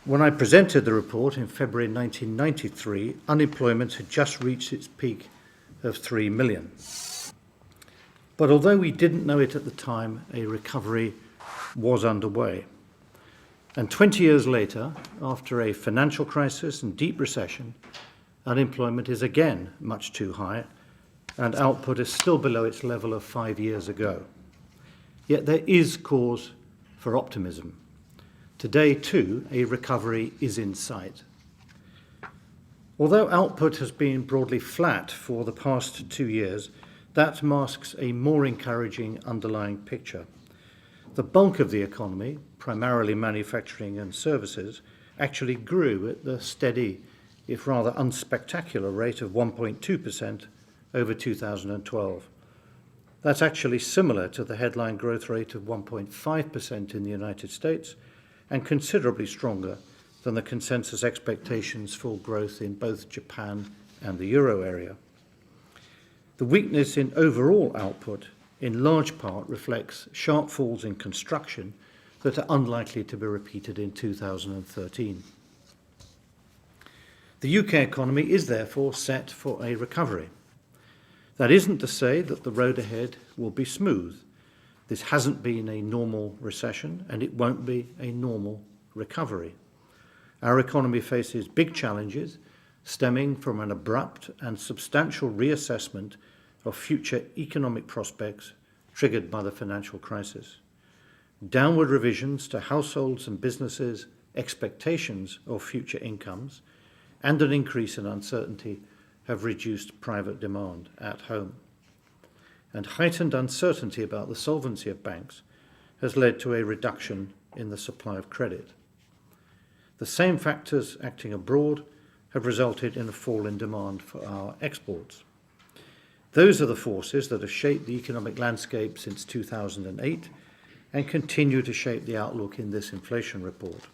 When I presented the report in February 1993, unemployment had just reached its peak of 3 million. But although we didn't know it at the time, a recovery was underway. And 20 years later, after a financial crisis and deep recession, unemployment is again much too high, and output is still below its level of 5 years ago. Yet there is cause for optimism. Today, too, a recovery is in sight. Although output has been broadly flat for the past 2 years, that masks a more encouraging underlying picture. The bulk of the economy, primarily manufacturing and services, actually grew at the steady, if rather unspectacular, rate of 1.2% over 2012. That's actually similar to the headline growth rate of 1.5% in the United States, and considerably stronger than the consensus expectations for growth in both Japan and the euro area. The weakness in overall output in large part reflects sharp falls in construction that are unlikely to be repeated in 2013. The UK economy is therefore set for a recovery. That isn't to say that the road ahead will be smooth. This hasn't been a normal recession, and it won't be a normal recovery. Our economy faces big challenges stemming from an abrupt and substantial reassessment of future economic prospects triggered by the financial crisis. Downward revisions to households and businesses' expectations of future incomes and an increase in uncertainty have reduced private demand at home. And heightened uncertainty about the solvency of banks has led to a reduction in the supply of credit. The same factors acting abroad have resulted in a fall in demand for our exports. Those are the forces that have shaped the economic landscape since 2008 and continue to shape the outlook in this inflation report.